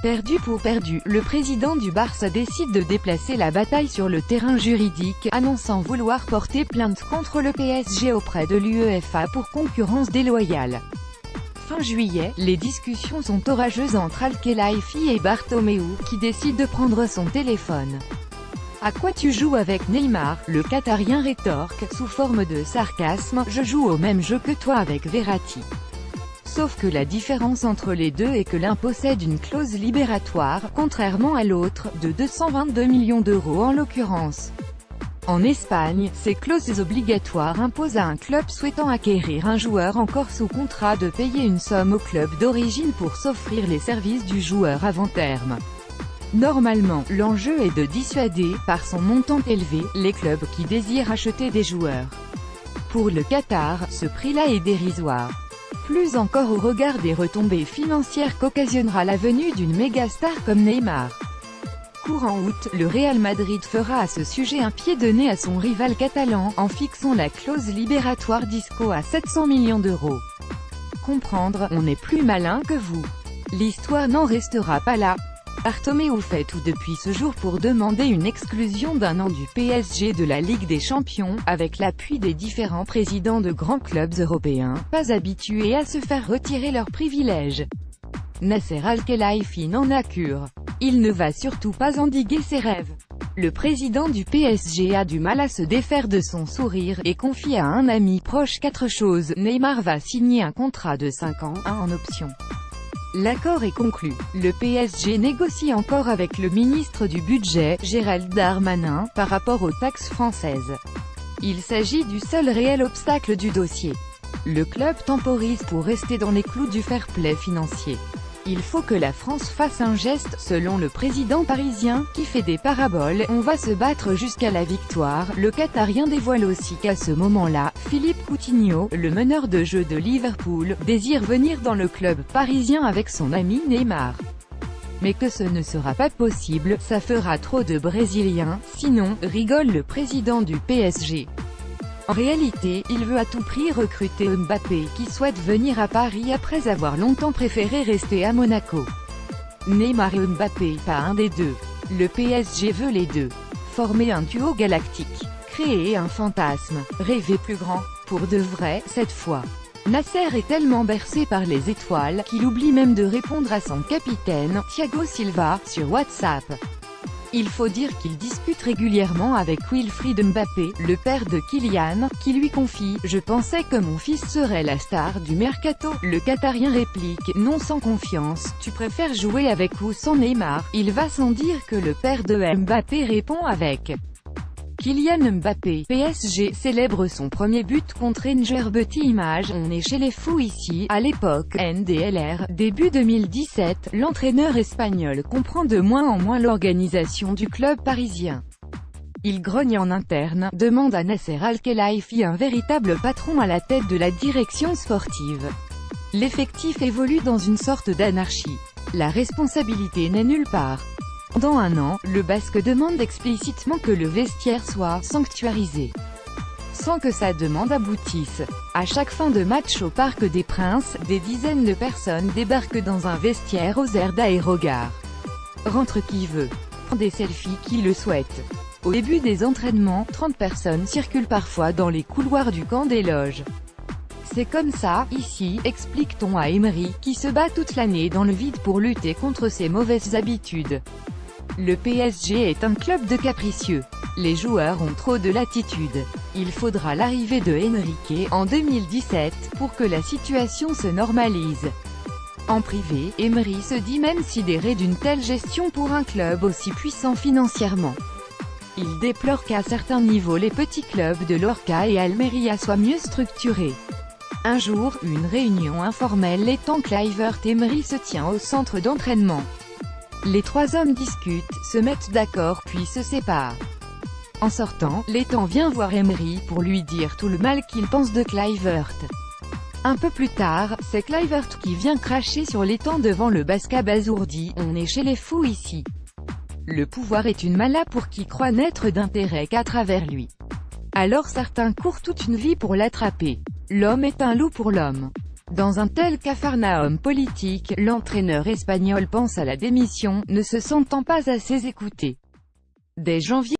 Perdu pour perdu, le président du Barça décide de déplacer la bataille sur le terrain juridique, annonçant vouloir porter plainte contre le PSG auprès de l'UEFA pour concurrence déloyale. Fin juillet, les discussions sont orageuses entre Al-Khelaifi et Bartomeu, qui décide de prendre son téléphone. À quoi tu joues avec Neymar? Le Qatarien rétorque, sous forme de sarcasme, je joue au même jeu que toi avec Verratti. Sauf que la différence entre les deux est que l'un possède une clause libératoire, contrairement à l'autre, de 222 millions d'euros en l'occurrence. En Espagne, ces clauses obligatoires imposent à un club souhaitant acquérir un joueur encore sous contrat de payer une somme au club d'origine pour s'offrir les services du joueur avant terme. Normalement, l'enjeu est de dissuader, par son montant élevé, les clubs qui désirent acheter des joueurs. Pour le Qatar, ce prix-là est dérisoire. Plus encore au regard des retombées financières qu'occasionnera la venue d'une mégastar comme Neymar. Courant août, le Real Madrid fera à ce sujet un pied de nez à son rival catalan, en fixant la clause libératoire d'Isco à 700 millions d'euros. Comprendre, on est plus malin que vous. L'histoire n'en restera pas là. Bartomeu fait tout depuis ce jour pour demander une exclusion d'1 an du PSG de la Ligue des Champions, avec l'appui des différents présidents de grands clubs européens, pas habitués à se faire retirer leurs privilèges. Nasser Al-Khelaifi n'en a cure. Il ne va surtout pas endiguer ses rêves. Le président du PSG a du mal à se défaire de son sourire, et confie à un ami proche 4 choses. Neymar va signer un contrat de 5 ans, 1 en option. L'accord est conclu. Le PSG négocie encore avec le ministre du Budget, Gérald Darmanin, par rapport aux taxes françaises. Il s'agit du seul réel obstacle du dossier. Le club temporise pour rester dans les clous du fair-play financier. Il faut que la France fasse un geste, selon le président parisien, qui fait des paraboles. On va se battre jusqu'à la victoire. Le Qatarien dévoile aussi qu'à ce moment-là, Philippe Coutinho, le meneur de jeu de Liverpool, désire venir dans le club parisien avec son ami Neymar. Mais que ce ne sera pas possible, ça fera trop de Brésiliens, sinon, rigole le président du PSG. En réalité, il veut à tout prix recruter Mbappé, qui souhaite venir à Paris après avoir longtemps préféré rester à Monaco. Neymar et Mbappé, pas un des deux. Le PSG veut les deux. Former un duo galactique. Créer un fantasme. Rêver plus grand. Pour de vrai, cette fois. Nasser est tellement bercé par les étoiles, qu'il oublie même de répondre à son capitaine, Thiago Silva, sur WhatsApp. Il faut dire qu'il dispute régulièrement avec Wilfried Mbappé, le père de Kylian, qui lui confie « Je pensais que mon fils serait la star du mercato ». Le Qatarien réplique « Non, sans confiance, tu préfères jouer avec ou sans Neymar ?» Il va sans dire que le père de Mbappé répond avec Kylian Mbappé. PSG célèbre son premier but contre Ingerbeti Image. On est chez les fous ici. À l'époque, NDLR, début 2017, l'entraîneur espagnol comprend de moins en moins l'organisation du club parisien. Il grogne en interne, demande à Nasser Al-Khelaifi, un véritable patron à la tête de la direction sportive. L'effectif évolue dans une sorte d'anarchie. La responsabilité n'est nulle part. Pendant 1 an, le Basque demande explicitement que le vestiaire soit sanctuarisé. Sans que sa demande aboutisse. À chaque fin de match au Parc des Princes, des dizaines de personnes débarquent dans un vestiaire aux airs d'aérogare. Rentre qui veut. Prend des selfies qui le souhaitent. Au début des entraînements, 30 personnes circulent parfois dans les couloirs du camp des loges. C'est comme ça, ici, explique-t-on à Emery, qui se bat toute l'année dans le vide pour lutter contre ses mauvaises habitudes. Le PSG est un club de capricieux. Les joueurs ont trop de latitude. Il faudra l'arrivée de Enrique, en 2017, pour que la situation se normalise. En privé, Emery se dit même sidéré d'une telle gestion pour un club aussi puissant financièrement. Il déplore qu'à certains niveaux les petits clubs de Lorca et Almeria soient mieux structurés. Un jour, une réunion informelle étant Kluivert Emery se tient au centre d'entraînement. Les 3 hommes discutent, se mettent d'accord puis se séparent. En sortant, l'étang vient voir Emery pour lui dire tout le mal qu'il pense de Kluivert. Un peu plus tard, c'est Kluivert qui vient cracher sur l'étang devant le Basque abasourdi. On est chez les fous ici. Le pouvoir est une mala pour qui croit n'être d'intérêt qu'à travers lui. Alors certains courent toute une vie pour l'attraper. L'homme est un loup pour l'homme. Dans un tel capharnaüm politique, l'entraîneur espagnol pense à la démission, ne se sentant pas assez écouté. Dès janvier